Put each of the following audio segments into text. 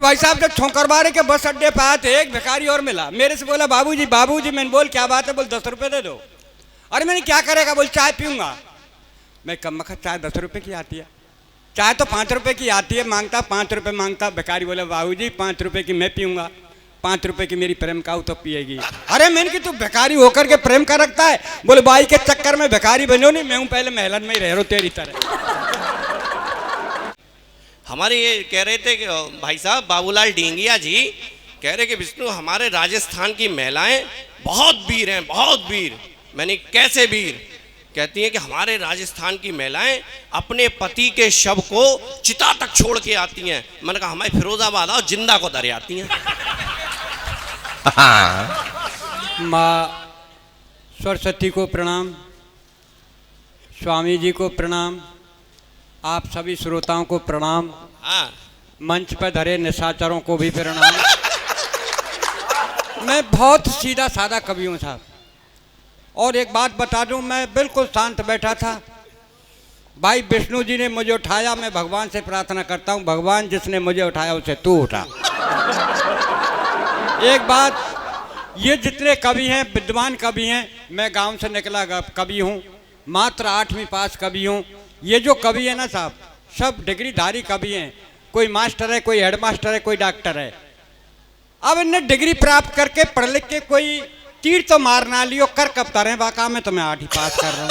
भाई साहब जब छोकरबारे के बस अड्डे पे आए थे, एक भिखारी और मिला, मेरे से बोला बाबूजी बाबूजी। मैंने बोल क्या बात है? बोल 10 रुपए दे दो। अरे मैंने क्या करेगा? बोल चाय पीऊंगा। मैं कमबख्त चाय 10 रुपए की आती है, चाय तो 5 रुपए की आती है। मांगता 5 रुपए मांगता। भिखारी बोला बाबूजी 5 रुपए की मैं पीऊंगा, 5 रुपए की मेरी प्रेम काऊ तो पिएगी। अरे मैंने कि तू भिखारी होकर के प्रेम का रखता है? बोले बाई के चक्कर में भिखारी बनो नहीं, मैं हूं पहले महलन में ही रह रो तेरी तरह। हमारे ये कह रहे थे कि भाई साहब बाबूलाल डेंगिया जी कह रहे कि विष्णु हमारे राजस्थान की महिलाएं बहुत वीर हैं, बहुत वीर। मैंने कैसे वीर? कहती हैं कि हमारे राजस्थान की महिलाएं अपने पति के शव को चिता तक छोड़ के आती हैं। मैंने कहा हमारे फिरोजाबाद आओ, जिंदा को दर आती हैं। माँ सरस्वती को प्रणाम, स्वामी जी को प्रणाम, आप सभी श्रोताओं को प्रणाम, मंच पर धरे निशाचरों को भी प्रणाम। मैं बहुत सीधा साधा कवि हूँ साहब। और एक बात बता दूं, मैं बिल्कुल शांत बैठा था, भाई विष्णु जी ने मुझे उठाया। मैं भगवान से प्रार्थना करता हूँ, भगवान जिसने मुझे उठाया उसे तू उठा। एक बात, ये जितने कवि हैं विद्वान कवि हैं, मैं गांव से निकला कवि हूँ, मात्र 8वीं पास कवि हूँ। ये जो कवि है ना साहब, सब डिग्रीधारी कवि हैं। कोई मास्टर है, कोई हेडमास्टर है, कोई डॉक्टर है। अब इन्हें डिग्री प्राप्त करके पढ़ लिख के कोई तीर तो मार ना लियो, कर कब तरें बाका में तो मैं 8वीं पास कर रहा हूँ।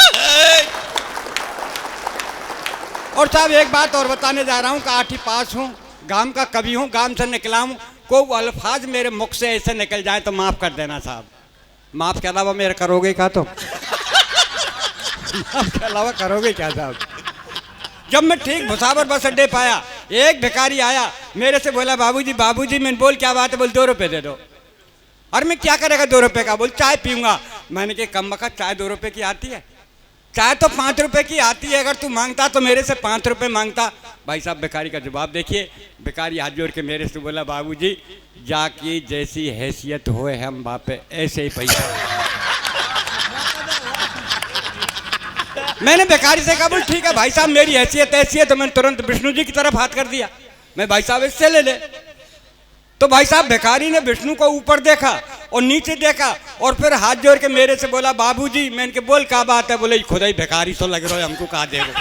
और साहब एक बात और बताने जा रहा हूँ कि 8वीं पास हूँ, गांव का कवि हूँ, गांव से निकला हूँ। कोई अल्फाज मेरे मुख से ऐसे निकल जाए तो माफ़ कर देना साहब। माफ़ के अलावा मेरे करोगे क्या? तो माफ़ के अलावा करोगे क्या साहब? जब मैं ठीक भुसावर बस अड्डे पाया, एक भिखारी आया, मेरे से बोला बाबूजी बाबूजी। मैंने बोल क्या बात है? बोल 2 रुपए दे दो। और मैं क्या करेगा 2 रुपए का? बोल चाय पीऊंगा। मैंने कहा कमबख्त चाय 2 रुपए की आती है? चाय तो 5 रुपए की आती है। अगर तू मांगता तो मेरे से 5 रुपए मांगता। भाई साहब भिखारी का जवाब देखिए। भिखारी हाथ जोड़ के मेरे से बोला बाबूजी जाकी जैसी हैसियत होए हम बापे ऐसे ही पैसा। मैंने भिखारी से कहा बोल ठीक है भाई साहब मेरी हैसियत ऐसी है। तो मैंने तुरंत विष्णु जी की तरफ हाथ कर दिया, मैं भाई साहब इससे ले ले। तो भाई साहब भिखारी ने विष्णु को ऊपर देखा और नीचे देखा और फिर हाथ जोड़ के मेरे से बोला बाबूजी। मैंने के बोल क्या बात है? बोले खुदा ही भिखारी तो लग रहा है, हमको कहा देगा।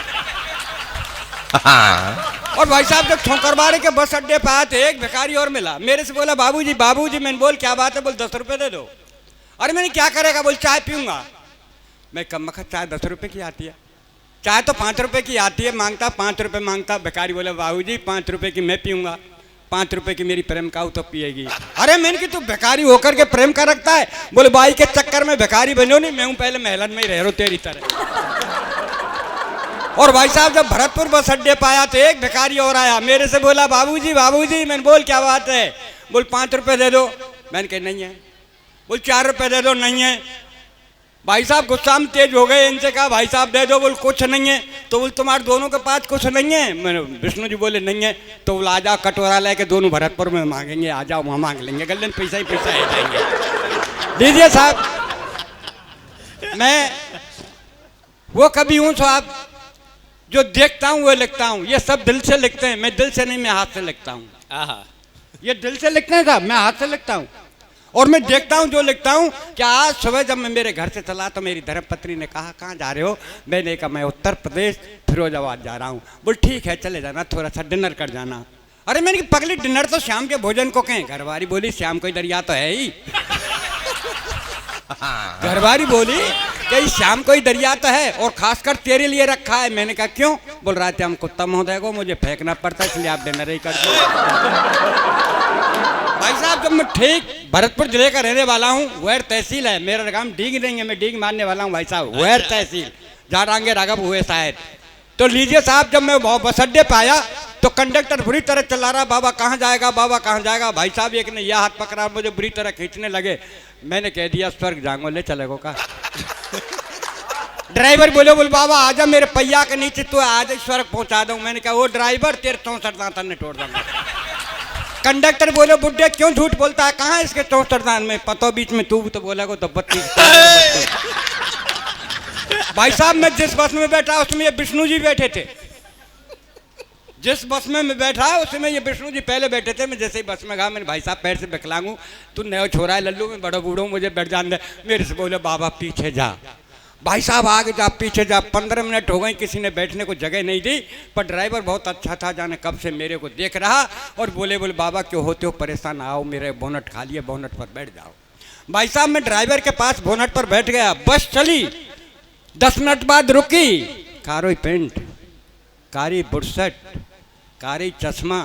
और भाई साहब जब छोकरबारे के बस अड्डे पे आए थे, एक भिखारी और मिला, मेरे से बोला बाबूजी बाबूजी। मैंने बोल क्या बात है? बोल 10 रुपए दे दो। अरे मैंने क्या करेगा? बोल चाय पीऊंगा। मैं कमबख्त चाय 10 रुपए की आती है, चाय तो 5 रुपए की आती है। मांगता 5 रुपए मांगता। भिखारी बोला बाबूजी 5 रुपए की मैं पीऊंगा, 5 रुपए की मेरी प्रेम काऊ तो पिएगी। अरे मैंने कि तू भिखारी होकर के प्रेम का रखता है? बोले बाई के चक्कर में भिखारी बनो नहीं, मैं हूं पहले महलन में ही रह रो तेरी तरह। और भाई साहब जब भरतपुर बस अड्डे पे आया तो एक भिखारी और आया, मेरे से बोला बाबूजी बाबूजी। मैंने बोल क्या बात है? बोल 5 रुपए दे दो। मैंने कहा नहीं है। बोल 4 रुपए दे दो। नहीं है। भाई साहब गुस्सा में तेज हो गए, इनसे कहा भाई साहब दे दो। बोल कुछ नहीं है। तो बोल तुम्हारे दोनों के पास कुछ नहीं है? मैंने विष्णु जी बोले नहीं है। तो बोल आ जाओ कटोरा लेके दोनों भरतपुर में मांगेंगे, आ जाओ वहाँ मांग लेंगे, गले पैसा ही पैसा है जाएंगे। दीजिए साहब। मैं वो कभी हूँ साहब जो देखता हूँ वो लिखता हूँ। ये सब दिल से लिखते हैं, मैं दिल से नहीं, मैं हाथ से लिखता हूँ। ये दिल से लिखते हैं साहब, मैं हाथ से लिखता हूँ। और मैं देखता हूँ जो लिखता हूँ। क्या आज सुबह जब मैं मेरे घर से चला तो मेरी धर्मपत्नी ने कहा कहाँ जा रहे हो? मैंने कहा मैं उत्तर प्रदेश फिरोजाबाद जा रहा हूँ। बोल ठीक है चले जाना, थोड़ा सा डिनर कर जाना। अरे मैंने पगली डिनर तो शाम के भोजन को कहें। घरवारी बोली शाम को दरिया तो है ही। घरवारी बोली कि शाम को ही दरिया तो है और खासकर तेरे लिए रखा है। मैंने कहा क्यों? बोल रहा थे हम कुत्ता महोदय को मुझे फेंकना पड़ता है, इसलिए आप डिनर ही कर दो। भाई साहब जब मैं ठीक भरतपुर जिले का रहने वाला हूँ, वैर तहसील है मेरा काम, डीग नहीं है, मैं डीग मारने वाला हूँ भाई साहब, वैर तहसील जहाँ रांगे राघव हुए शायद। तो लीजिए साहब जब मैं बस अड्डे पे आया तो कंडक्टर बुरी तरह चला रहा, बाबा कहाँ जाएगा बाबा कहाँ जाएगा। भाई साहब एक ने यह हाथ पकड़ा, मुझे बुरी तरह खींचने लगे। मैंने कह दिया स्वर्ग जाऊंगा, ले चलेगो का। ड्राइवर बोले बोल बाबा आजा मेरे पहिया के नीचे, तो आज स्वर्ग पहुंचा दूं। मैंने कहा वो ड्राइवर तेरे 64 दांत ने तोड़ दूंगा। कंडक्टर बोले बुड्ढे क्यों झूठ बोलता है, कहाँ इसके 64 दांत में? पतो बीच में तू तो बोला को तो 32। भाई साहब मैं जिस बस में बैठा उसमें ये विष्णु जी बैठे थे। जिस बस में मैं बैठा उसमें ये विष्णु जी पहले बैठे थे। मैं जैसे ही बस में कहा, मैंने भाई साहब पैर से विकलांग हूँ, तू नया छोरा है लल्लू, मैं बड़ा बूढ़ा हूँ, मुझे बैठ जान दे। मेरे से बोले बाबा पीछे जा। भाई साहब आगे जा, पीछे जा। 15 मिनट हो गए, किसी ने बैठने को जगह नहीं दी, पर ड्राइवर बहुत अच्छा था, जाने कब से मेरे को देख रहा और बोले बाबा क्यों होते हो परेशान, आओ मेरे बोनट खाली है, बोनट पर बैठ जाओ। भाई साहब मैं ड्राइवर के पास बोनट पर बैठ गया। बस चली, 10 मिनट बाद रुकी। कारोई पेंट, कारी बुरसट, कारी चश्मा,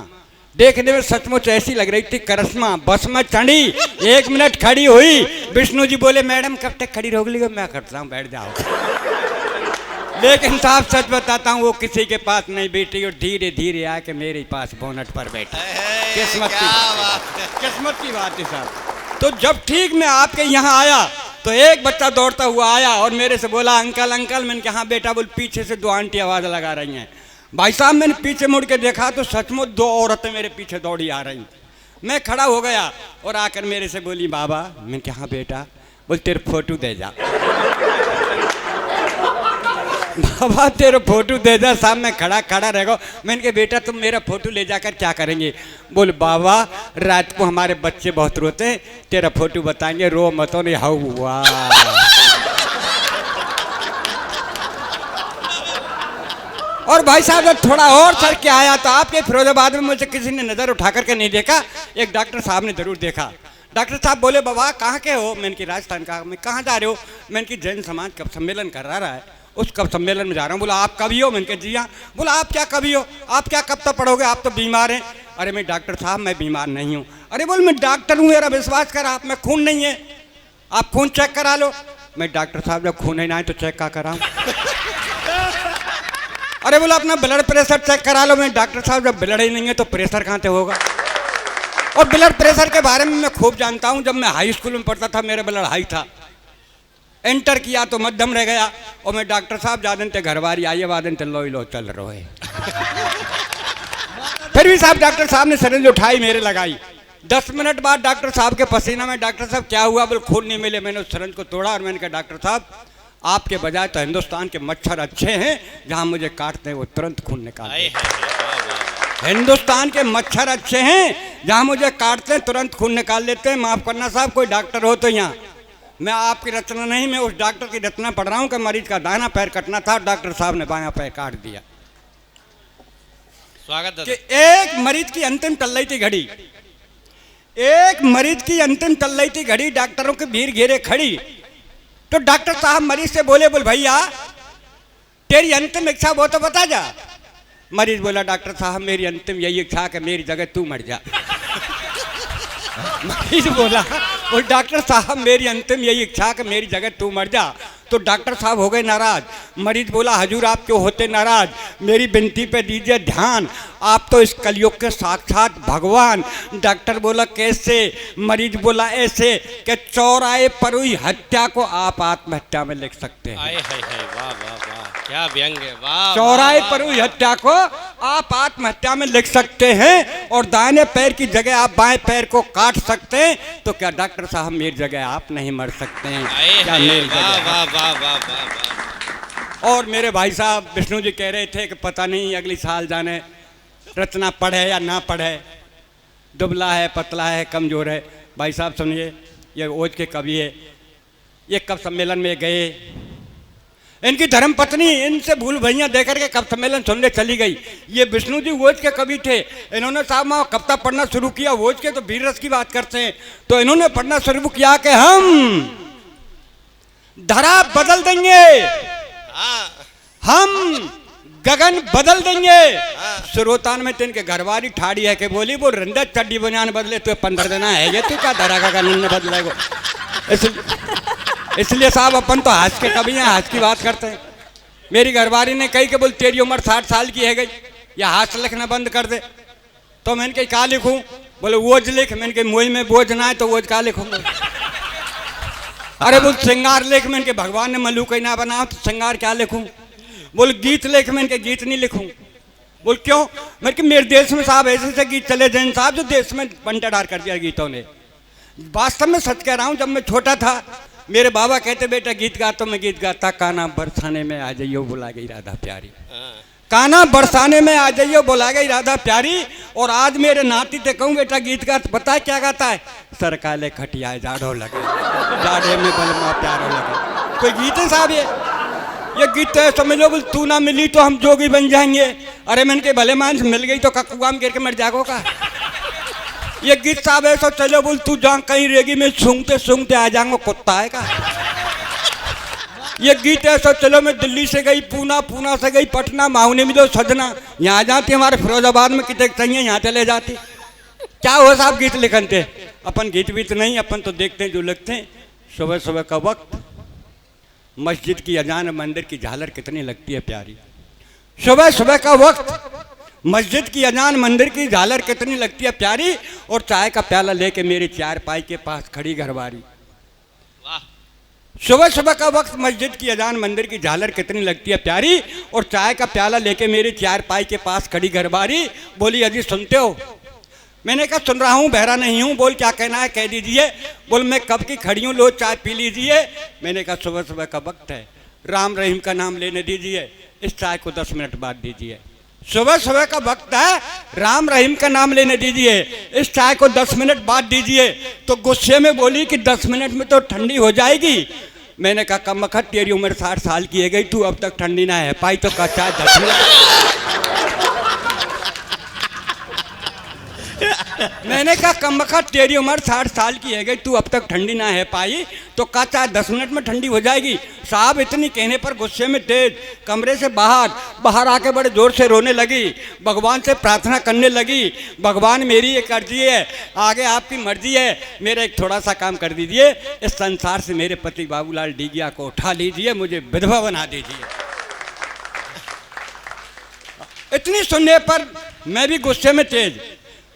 देखने में सचमुच ऐसी लग रही थी करिश्मा। बस में चढ़ी, 1 मिनट खड़ी हुई। विष्णु जी बोले मैडम कब तक खड़ी रहोगी? मैं करता हूँ, बैठ जाओ। लेकिन साहब सच बताता हूँ, वो किसी के पास नहीं बैठी और धीरे धीरे आके मेरे पास बोनट पर बैठी। किस्मत की बात है साहब। तो जब ठीक मैं आपके यहाँ आया तो एक बच्चा दौड़ता हुआ आया और मेरे से बोला अंकल अंकल। मैंने कहा बेटा बोल। पीछे से 2 आंटी आवाज़ लगा रही हैं। भाई साहब मैंने पीछे मुड़ के देखा तो सचमुच 2 औरतें मेरे पीछे दौड़ी आ रही। मैं खड़ा हो गया और आकर मेरे से बोली बाबा। मैंने कहा बेटा? बोल तेरे फोटो दे जा। बाबा तेरे फोटो दे जा। साहब मैं खड़ा रह गया। मैंने कहा बेटा तुम मेरा फोटो ले जाकर क्या करेंगे? बोल बाबा रात को हमारे बच्चे बहुत रोते हैं, तेरा फोटो बताएंगे, रो मत। नहीं हुआ। और भाई साहब जब थोड़ा और चल के आया तो आपके फिरोजाबाद में मुझे किसी ने नज़र उठा करके नहीं देखा, एक डॉक्टर साहब ने जरूर देखा। डॉक्टर साहब बोले बाबा कहाँ के हो? मैंने की राजस्थान का। मैं कहाँ जा रहे हो? मैंने की जैन समाज कब सम्मेलन कर रहा है, उस कब सम्मेलन में जा रहा हूँ। बोला आप कभी हो? मैंने कहा जी हाँ। बोला आप क्या कभी हो? आप क्या कब तक पढ़ोगे? आप तो बीमार हैं। अरे मैं डॉक्टर साहब मैं बीमार नहीं हूँ। अरे बोल मैं डॉक्टर हूँ, मेरा विश्वास कर, आप में खून नहीं है, आप खून चेक करा लो। मैं डॉक्टर साहब जब खून ही ना है तो चेक क्या कराऊँ? अरे बोला अपना ब्लड प्रेशर चेक करा लो। मैं डॉक्टर साहब जब ब्लड ही नहीं है तो प्रेशर कहाँ से होगा? और ब्लड प्रेशर के बारे में मैं खूब जानता हूँ। जब मैं हाई स्कूल में पढ़ता था मेरा ब्लड हाई था, एंटर किया तो मध्यम रह गया। और मैं डॉक्टर साहब जादन ते घरवारी आई वादन ते लो चल रहे। फिर भी साहब डॉक्टर साहब ने सिरिंज उठाई मेरे लगाई। 10 मिनट बाद डॉक्टर साहब के पसीना में, डॉक्टर साहब क्या हुआ? बोल खून नहीं मिले। मैंने उस सिरिंज को तोड़ा और मैंने कहा डॉक्टर साहब आपके बजाय तो हिंदुस्तान के मच्छर अच्छे हैं, जहां मुझे काटते हैं वो तुरंत खून निकालते हैं। हिंदुस्तान के मच्छर अच्छे हैं, जहां मुझे काटते हैं तुरंत खून निकाल लेते हैं। माफ करना साहब, कोई डॉक्टर हो तो यहाँ मैं आपकी रचना नहीं, मैं उस डॉक्टर की रचना पढ़ रहा हूँ कि मरीज का दाहिना पैर कटना था, डॉक्टर साहब ने बायां पैर काट दिया। स्वागत कि एक मरीज की अंतिम टल रही थी घड़ी, एक मरीज की अंतिम टल रही थी घड़ी, डॉक्टरों की भीड़ घेरे खड़ी। तो डॉक्टर साहब मरीज से बोले बोल भैया तेरी अंतिम इच्छा वो तो बता जा। मरीज बोला डॉक्टर साहब मेरी अंतिम यही इच्छा कि मेरी जगह तू मर जा। मरीज बोला वो डॉक्टर साहब मेरी अंतिम यही इच्छा कि मेरी जगह तू मर जा। तो डॉक्टर साहब हो गए नाराज। मरीज बोला हजूर आप क्यों होते नाराज? मेरी विनती पे दीजिए ध्यान, आप तो इस कलयुग के साक्षात भगवान। डॉक्टर बोला कैसे? मरीज बोला ऐसे कि चौराहे पर हुई हत्या को आप आत्महत्या में लिख सकते हैं। वाह वाह वाह, क्या व्यंग है। वाह, चौराहे पर हुई हत्या को आप आत्महत्या में लिख सकते हैं और दाहिने पैर की जगह आप बाएं पैर को काट सकते हैं। तो क्या डॉक्टर साहब मेरी जगह आप नहीं मर सकते हैं? क्या मेरी जगह? और मेरे भाई साहब विष्णु जी कह रहे थे कि पता नहीं अगली साल जाने रचना पढ़े या ना पढ़े, दुबला है, पतला है, कमजोर है। भाई साहब सुनिए, ये ओज के कवि है, ये कब सम्मेलन में गए, इनकी धर्म पत्नी इनसे भूल भैया देकर के कब सम्मेलन सुनने चली गई। ये विष्णु जी वोज के कवि थे, इन्होंने साहब वहाँ कविता पढ़ना शुरू किया। वोज के तो वीर रस की बात करते हैं, तो इन्होंने पढ़ना शुरू किया कि हम धरा बदल देंगे, हम गगन बदल देंगे। श्रोतान में तिनके घरवारी ठाड़ी है कि बोली वो रंदा चड्डी बनियान बदले तो 15 दिन है ये तू क्या धरा गगन ने बदलेगो। इसलिए साहब अपन तो हंस के कभी हैं, हंस की बात करते हैं। मेरी घरवारी ने कही कि बोल तेरी उम्र 60 साल की है गई, या हाथ लिखना बंद कर दे। तो मैंने कही क्या लिखूं? बोले वोज लिख। मैंने कही मुझ में बोझ ना है तो वोज क्या लिखूंगा? अरे बोल श्रृंगार लेख। मैंने के भगवान ने मल्लू कहीं ना बनाओ तो श्रृंगार क्या लिखूं? बोल गीत लेख। मैंने के गीत नहीं लिखूं। बोल क्यों? मैंने कि मेरे देश में साहब ऐसे ऐसे गीत चले जैन साहब जो देश में बंटाढार कर दिया गीतों ने। वास्तव में सच कह रहा हूँ, जब मैं छोटा था मेरे बाबा कहते बेटा गीत गा, तो मैं गीत गाता काना बरसाने में आ जाइयो बुला गई राधा प्यारी। काना बरसाने में आ जाइयो बोला गई राधा प्यारी। और आज मेरे नाती ते कहूँ बेटा गीत गा, पता है क्या गाता है? सरकाले खटिया जाड़ो लगे, जाड़े में बलमा प्यारो लगे। कोई गीत है साहब ये गीत है, समझ लो बोल तू ना मिली तो हम जोगी बन जाएंगे। अरे मैंने के भले मानस मिल गई तो ककुआ में गिर के मर जागो का। ये गीत साहब है, तो चलो बोल तू जहाँ कहीं रेगी में सूंघते सूंघते आ जाऊंगा, कुत्ता है का। ये गीत है, तो चलो मैं दिल्ली से गई पूना, पूना से गई पटना, माहुने मिलो सजना, यहाँ जाती हमारे फिरोजाबाद में कितने चाहिए यहाँ चले जाती। क्या हो साहब गीत लिखन थे? अपन गीत बीत नहीं, अपन तो देखते हैं जो लिखते हैं। सुबह सुबह का वक्त मस्जिद की अजान, मंदिर की झालर कितनी लगती है प्यारी। सुबह सुबह का वक्त मस्जिद की अजान, मंदिर की झालर कितनी लगती है प्यारी। और चाय का प्याला लेके मेरी चारपाई के पास खड़ी घरवारी। सुबह सुबह का वक्त मस्जिद की अजान, मंदिर की झालर कितनी लगती है प्यारी। और चाय का प्याला लेके मेरी चारपाई के पास खड़ी घरवारी। बोली अजी सुनते हो? मैंने कहा सुन रहा हूँ, बहरा नहीं हूँ। बोल क्या कहना है कह दीजिए। बोल मैं कब की खड़ी हूँ, लो चाय पी लीजिए। मैंने कहा सुबह सुबह का वक्त है, राम रहीम का नाम लेने दीजिए, इस चाय को 10 मिनट बाद दीजिए। सुबह सुबह का वक्त है, राम रहीम का नाम लेने दीजिए, इस चाय को 10 मिनट बाद दीजिए। तो गुस्से में बोली कि 10 मिनट में तो ठंडी हो जाएगी। मैंने कहा कम वक्त तेरी उम्र 60 साल की है गई, तू अब तक ठंडी ना है पाई तो का चाय 10 मिनट। मैंने कहा कम वक्त तेरी उम्र 60 साल की है गई, तू अब तक ठंडी ना है पाई तो का चाय 10 मिनट में ठंडी हो जाएगी। साहब इतनी कहने पर गुस्से में तेज कमरे से बाहर आके बड़े जोर से रोने लगी, भगवान से प्रार्थना करने लगी। भगवान मेरी एक अर्जी है, आगे आपकी मर्जी है, मेरा एक थोड़ा सा काम कर दीजिए, इस संसार से मेरे पति बाबूलाल डीगिया को उठा लीजिए, मुझे विधवा बना दीजिए। इतनी सुनने पर मैं भी गुस्से में तेज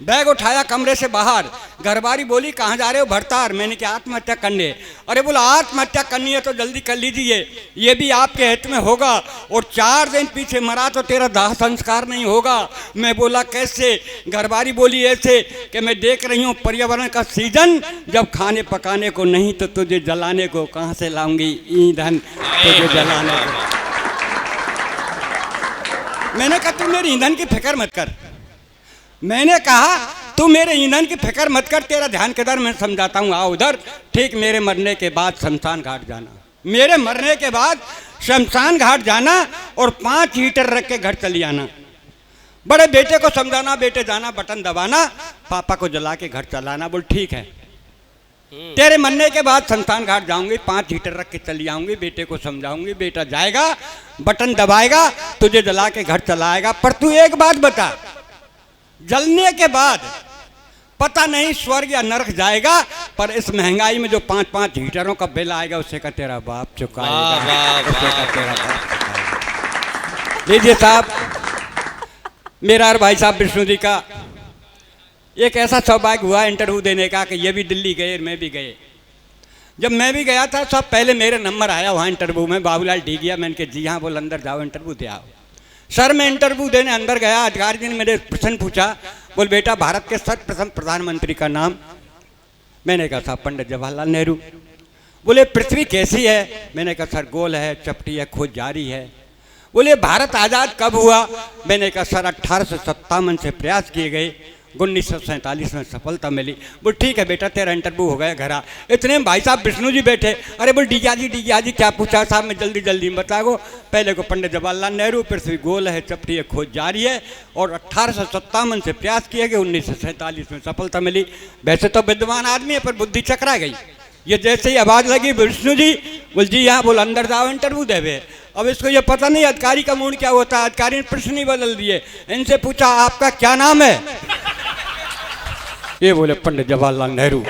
बैग उठाया कमरे से बाहर। घरवारी बोली कहाँ जा रहे हो? भरतार। मैंने क्या आत्महत्या करने? अरे बोला आत्महत्या करनी है तो जल्दी कर लीजिए, ये भी आपके हित में होगा। और 4 दिन पीछे मरा तो तेरा दाह संस्कार नहीं होगा। मैं बोला कैसे? घरवारी बोली ऐसे कि मैं देख रही हूँ पर्यावरण का सीजन, जब खाने पकाने को नहीं तो तुझे जलाने को कहाँ से लाऊंगी ईंधन तुझे जलाने को। मैंने कहा तू मेरी ईंधन की फिक्र मत कर। मैंने कहा तू मेरे ईंधन की फिक्र मत कर, तेरा ध्यान किधर मैं समझाता हूँ, आओ उधर। ठीक मेरे मरने के बाद शमशान घाट जाना, मेरे मरने के बाद शमशान घाट जाना और 5 हीटर रख के घर चली आना। बड़े बेटे को समझाना, बेटे जाना बटन दबाना, पापा को जला के घर चलाना। बोल ठीक है, तेरे मरने के बाद शमशान घाट जाऊंगी, 5 हीटर रख के चली आऊंगी, बेटे को समझाऊंगी, बेटा जाएगा बटन दबाएगा तुझे जला के घर चलाएगा। पर तू एक बात बता, जलने के बाद पता नहीं स्वर्ग या नरक जाएगा, पर इस महंगाई में जो 5-5 हीटरों का बिल आएगा उससे का तेरा बाप चुकाएगा, उससे का तेरा बाप चुकाएगा। लीजिए साहब, मेरा और भाई साहब विष्णु जी का एक ऐसा सौभाग्य हुआ इंटरव्यू देने का कि ये भी दिल्ली गए, मैं भी गए। जब मैं भी गया था सब पहले मेरे नंबर आया वहाँ इंटरव्यू में, बाबूलाल डीगिया। मैंने कहा जी हाँ, बोल अंदर जाओ इंटरव्यू दे आओ। सर मैं इंटरव्यू देने अंदर गया, अधिकारी जी ने मेरे प्रश्न पूछा। बोल बेटा भारत के सर्वप्रथम प्रधानमंत्री का नाम? मैंने कहा साहब पंडित जवाहरलाल नेहरू। बोले पृथ्वी कैसी है? मैंने कहा सर गोल है, चपटी है, खोज जारी है। बोले भारत आज़ाद कब हुआ? मैंने कहा सर 1857 से प्रयास किए गए, 1947 में सफलता मिली। बोल ठीक है बेटा तेरा इंटरव्यू हो गया, घर आ। इतने में भाई साहब विष्णु जी बैठे। अरे बोल डीगिया जी क्या पूछा साहब? मैं जल्दी जल्दी बता गो। पहले को पंडित जवाहरलाल नेहरू, पृथ्वी गोल है, चपटी है, खोज जारी है, और 1857 से प्रयास किए गए, 1947 में सफलता मिली। वैसे तो विद्वान आदमी है पर बुद्धि चकरा गई। ये जैसे ही आवाज़ लगी विष्णु जी, बोल जी हाँ, बोल अंदर जाओ इंटरव्यू देवे। अब इसको ये पता नहीं अधिकारी का मूड क्या होता है, अधिकारी ने प्रश्न ही बदल दिए। इनसे पूछा आपका क्या नाम है? ये बोले पंडित जवाहरलाल नेहरू।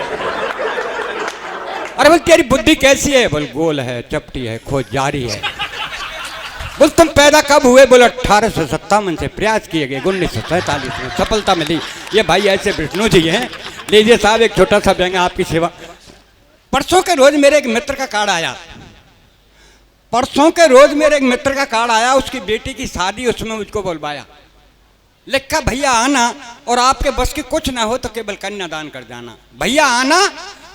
अरे बोल तेरी बुद्धि कैसी है? बोल गोल है, चपटी है, खोज जारी है। बोल तुम पैदा कब हुए? बोले 1857 से प्रयास किए गए, 1947 में सफलता मिली। ये भाई ऐसे विष्णु जी हैं। लीजिए साहब एक छोटा सा व्यंग आपकी सेवा। परसों के रोज मेरे एक मित्र का कार्ड आया, परसों के रोज मेरे एक मित्र का कार्ड आया, उसकी बेटी की शादी, उसमें मुझको बुलवाया। लिखा भैया आना और आपके बस की कुछ ना हो तो केवल कन्यादान कर जाना। भैया आना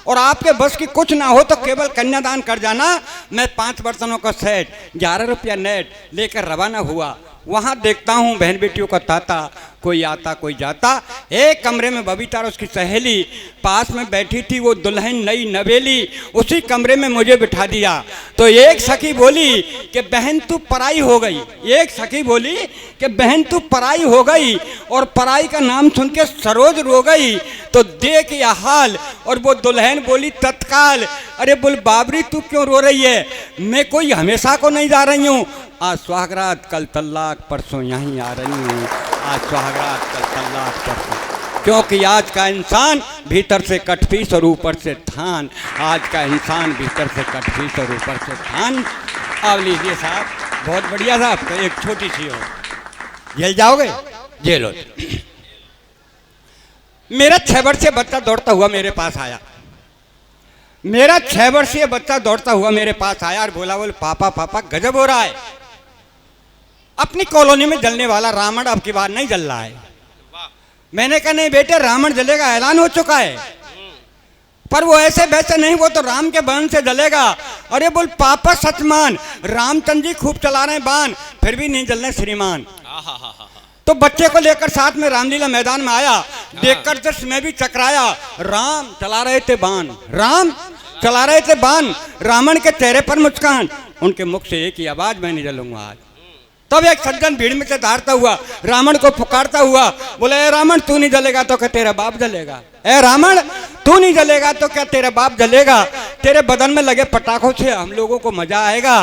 और आपके बस की कुछ ना हो तो केवल कन्यादान कर जाना। मैं 5 बर्तनों का सेट 11 रुपया नेट लेकर रवाना हुआ। वहाँ देखता हूँ बहन बेटियों का ताता, कोई आता कोई जाता। एक कमरे में बबीता और उसकी सहेली पास में बैठी थी, वो दुल्हन नई नवेली, उसी कमरे में मुझे बिठा दिया। तो एक सखी बोली कि बहन तू पराई हो गई, एक सखी बोली कि बहन तू पराई हो गई, और पराई का नाम सुन के सरोज रो गई। तो देख यह हाल, और वो दुल्हन बोली तत्काल, अरे बोल बाबरी तू क्यों रो रही है, मैं कोई हमेशा को नहीं जा रही हूँ, आज सुहागरात कल तल्लाक परसों यहीं आ रही हूँ, आज सुहागरात कल तल्लाक परसों, क्योंकि आज का इंसान भीतर से कटपीस और ऊपर से थान, आज का इंसान भीतर से कटपीस और ऊपर से थान। अब लीजिए साहब, बहुत बढ़िया साहब, तो एक छोटी सी हो, जेल जाओगे, जेल हो। मेरा 6 वर्षीय बच्चा दौड़ता हुआ मेरे पास आया, मेरा 6 वर्षीय बच्चा दौड़ता हुआ मेरे पास आया और बोला, बोल पापा पापा गजब हो रहा है, अपनी कॉलोनी में जलने वाला रावण अब की बार नहीं जल रहा है। मैंने कहा नहीं बेटे, रावण जलेगा, ऐलान हो चुका है, पर वो ऐसे वैसे नहीं, वो तो राम के बाण से जलेगा। अरे बोल पापा सच मान, रामचंद्र जी खूब चला रहे बाण, फिर भी नहीं जल रहे श्रीमान। तो बच्चे को लेकर साथ में रामलीला मैदान में आया, देखकर दृश्य में भी चकराया। राम चला रहे थे बाण, राम चला रहे थे बाण, रावण के चेहरे पर मुस्कान, उनके मुख से एक ही आवाज, मैं नहीं जलूंगा आज। तब एक सज्जन भीड़ में से धारता हुआ रावण को पुकारता हुआ बोले, ए रावण तू नहीं जलेगा तो क्या तेरा बाप जलेगा, ए रावण तू नहीं जलेगा तो क्या तेरा बाप जलेगा, तेरे बदन में लगे पटाखों से हम लोगों को मजा आएगा।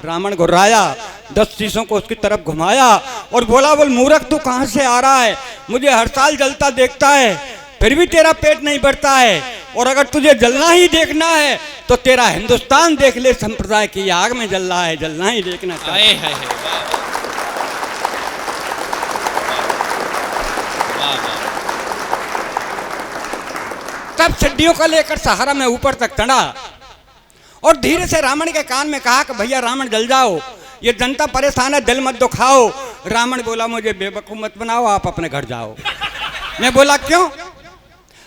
रावण घुर्राया, 10 शीशों को उसकी तरफ घुमाया और बोला, बोल मूर्ख तू कहाँ से आ रहा है, मुझे हर साल जलता देखता है, फिर भी तेरा पेट नहीं भरता है, और अगर तुझे जलना ही देखना है तो तेरा हिंदुस्तान देख ले, संप्रदाय की आग में जल रहा है, जलना ही देखना चाहिए। तब सिड्डियों का लेकर सहारा में ऊपर तक चढ़ा और धीरे से रावण के कान में कहा कि भैया रावण जल जाओ, ये जनता परेशान है, दिल मत दुखाओ। रावण बोला, मुझे बेवकूफ मत बनाओ, आप अपने घर जाओ। मैं बोला क्यों?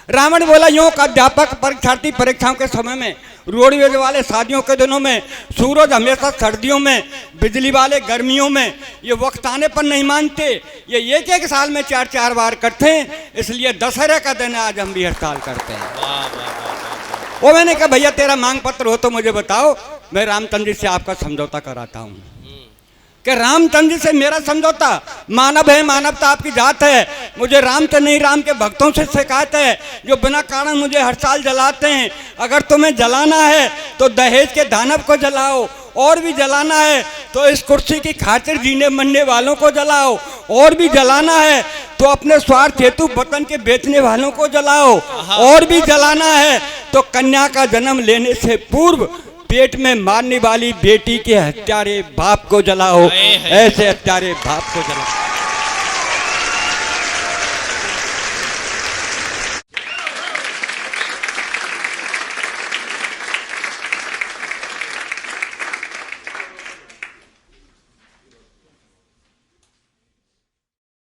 रावण बोला, यूं का अध्यापक परीक्षार्थी परीक्षाओं के समय में, रोडवेज वाले शादियों के दिनों में, सूरज हमेशा सर्दियों में, बिजली वाले गर्मियों में, ये वक्त आने पर नहीं मानते, ये एक साल में 4-4 बार करते हैं, इसलिए दशहरा का दिन आज हम भी हड़ताल करते हैं। वो मैंने कहा भैया तेरा मांग पत्र हो तो मुझे बताओ, मैं रामचंद्र जी से आपका समझौता कराता हूँ। कि रामचंद्र जी से मेरा समझौता, मानव है, मानवता आपकी जात है, मुझे राम से नहीं राम के भक्तों से शिकायत है जो बिना कारण मुझे हर साल जलाते हैं। अगर तुम्हें जलाना है तो दहेज के दानव को जलाओ, और भी जलाना है तो इस कुर्सी की खातिर जीने मरने वालों को जलाओ, और भी जलाना है तो अपने स्वार्थ हेतु वतन के बेचने वालों को जलाओ, और भी जलाना है तो कन्या का जन्म लेने से पूर्व पेट में मारने वाली बेटी के हत्यारे बाप को जलाओ, ऐसे हत्यारे बाप को जलाओ।